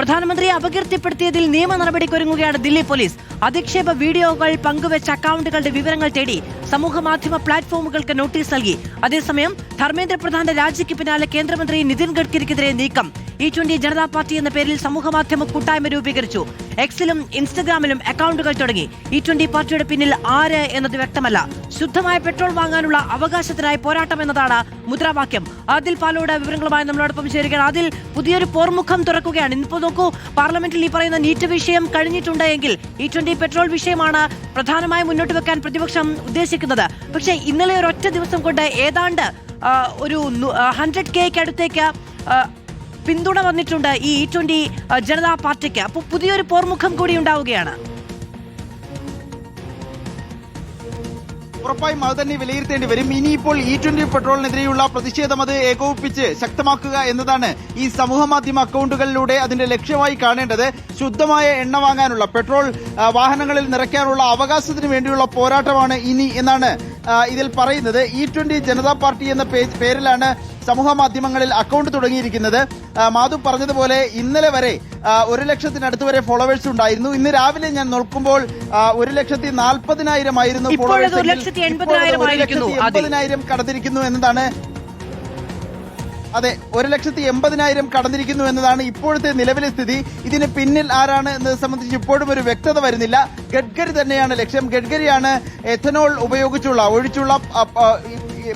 പ്രധാനമന്ത്രിയെ അപകീർത്തിപ്പെടുത്തിയതിൽ നിയമ നടപടിക്കൊരുങ്ങുകയാണ് ദില്ലി പോലീസ്. അധിക്ഷേപ വീഡിയോകൾ പങ്കുവച്ച അക്കൗണ്ടുകളുടെ വിവരങ്ങൾ തേടി സമൂഹമാധ്യമ പ്ലാറ്റ്ഫോമുകൾക്ക് നോട്ടീസ് നൽകി. അതേസമയം ധർമ്മേന്ദ്ര പ്രധാന്റെ രാജിക്ക് പിന്നാലെ കേന്ദ്രമന്ത്രി നിതിൻ ഗഡ്കരിക്കെതിരെ നീക്കം. E20 ജനതാ പാർട്ടി എന്ന പേരിൽ സമൂഹമാധ്യമ കൂട്ടായ്മ രൂപീകരിച്ചു. എക്സിലും ഇൻസ്റ്റഗ്രാമിലും അക്കൗണ്ടുകൾ തുടങ്ങി. E20 പാർട്ടിയുടെ പിന്നിൽ ആര് എന്നത് വ്യക്തമല്ല. ശുദ്ധമായ പെട്രോൾ വാങ്ങാനുള്ള അവകാശത്തിനായി പോരാട്ടം എന്നതാണ് മുദ്രാവാക്യം. ആദിൽ പാലോട് വിവരങ്ങളുമായി നമ്മളോടൊപ്പം ചേരുകയാണ്. അതിൽ പുതിയൊരു പോർമുഖം തുറക്കുകയാണ്. ഇന്നിപ്പോൾ നോക്കൂ, പാർലമെന്റിൽ ഈ പറയുന്ന നീറ്റ് വിഷയം കഴിഞ്ഞിട്ടുണ്ട് എങ്കിൽ E20 പെട്രോൾ വിഷയമാണ് പ്രധാനമായും മുന്നോട്ട് വെക്കാൻ പ്രതിപക്ഷം ഉദ്ദേശിക്കുന്നത്. പക്ഷേ ഇന്നലെ ഒരൊറ്റ ദിവസം കൊണ്ട് ഏതാണ്ട് ഒരു 100K അടുത്തേക്ക് പിന്തുണ വന്നിട്ടുണ്ട് ഈ E20 ജനതാ പാർട്ടിക്ക്. അപ്പോൾ പുതിയൊരു പോർമുഖം കൂടി ഉണ്ടാവുകയാണ്. ഉറപ്പായും അത് തന്നെ വിലയിരുത്തേണ്ടി വരും. ഇനിയിപ്പോൾ E20 പെട്രോളിനെതിരെയുള്ള പ്രതിഷേധം അത് ഏകോപിപ്പിച്ച് ശക്തമാക്കുക എന്നതാണ് ഈ സമൂഹമാധ്യമ അക്കൗണ്ടുകളിലൂടെ അതിന്റെ ലക്ഷ്യമായി കാണേണ്ടത്. ശുദ്ധമായ എണ്ണ വാങ്ങാനുള്ള, പെട്രോൾ വാഹനങ്ങളിൽ നിറയ്ക്കാനുള്ള അവകാശത്തിന് വേണ്ടിയുള്ള പോരാട്ടമാണ് ഇനി എന്നാണ് ഇതിൽ പറയുന്നത്. E20 ജനതാ പാർട്ടി എന്ന പേരിലാണ് സമൂഹ മാധ്യമങ്ങളിൽ അക്കൗണ്ട് തുടങ്ങിയിരിക്കുന്നത്. മാധു പറഞ്ഞതുപോലെ ഇന്നലെ വരെ 1,00,000-അടുത്ത് വരെ ഫോളോവേഴ്സ് ഉണ്ടായിരുന്നു. ഇന്ന് രാവിലെ ഞാൻ നോക്കുമ്പോൾ 1,40,000 ആയിരുന്നു ഫോളോവേഴ്സ്. 1,80,000 കടന്നിരിക്കുന്നു എന്നതാണ്. അതെ, 1,80,000 കടന്നിരിക്കുന്നു എന്നതാണ് ഇപ്പോഴത്തെ നിലവിലെ സ്ഥിതി. ഇതിന് പിന്നിൽ ആരാണ് എന്നത് സംബന്ധിച്ച് ഇപ്പോഴും ഒരു വ്യക്തത വരുന്നില്ല. ഗഡ്കരി തന്നെയാണ് ലക്ഷ്യം. ഗഡ്കരിയാണ് എഥനോൾ ഒഴിച്ചുള്ള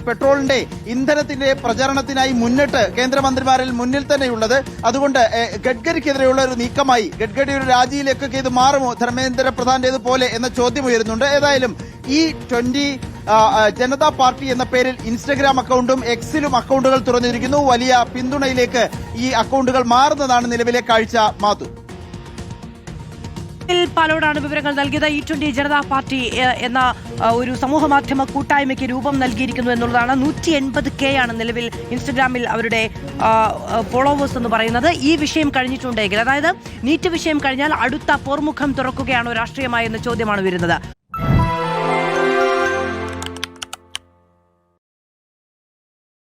പെട്രോളിന്റെ ഇന്ധനത്തിന്റെ പ്രചരണത്തിനായി മുന്നിട്ട് കേന്ദ്രമന്ത്രിമാരിൽ മുന്നിൽ തന്നെയുള്ളത്. അതുകൊണ്ട് ഗഡ്കരിക്കെതിരെയുള്ള ഒരു നീക്കമായി ഗഡ്കരി ഒരു രാജിയിലേക്കൊക്കെ ഇത് മാറുമോ ധർമ്മേന്ദ്ര പ്രധാന്റേത് പോലെ എന്ന ചോദ്യം ഉയരുന്നുണ്ട്. ഏതായാലും E20 ജനതാ പാർട്ടി എന്ന പേരിൽ ഇൻസ്റ്റഗ്രാം അക്കൗണ്ടും എക്സിലും അക്കൗണ്ടുകൾ തുറന്നിരിക്കുന്നു. വലിയ പിന്തുണയിലേക്ക് ഈ അക്കൗണ്ടുകൾ മാറുന്നതാണ് നിലവിലെ കാഴ്ച. മാധു പാലോടാണ് വിവരങ്ങൾ നൽകിയത്. E20 ജനതാ പാർട്ടി എന്ന ഒരു സമൂഹ മാധ്യമ കൂട്ടായ്മയ്ക്ക് രൂപം നൽകിയിരിക്കുന്നു എന്നുള്ളതാണ്. 180K ആണ് നിലവിൽ ഇൻസ്റ്റഗ്രാമിൽ അവരുടെ ഫോളോവേഴ്സ് എന്ന് പറയുന്നത്. ഈ വിഷയം കഴിഞ്ഞിട്ടുണ്ടെങ്കിൽ, അതായത് നീറ്റ് വിഷയം കഴിഞ്ഞാൽ അടുത്ത പോർമുഖം തുറക്കുകയാണോ രാഷ്ട്രീയമായി എന്ന ചോദ്യമാണ് വരുന്നത്.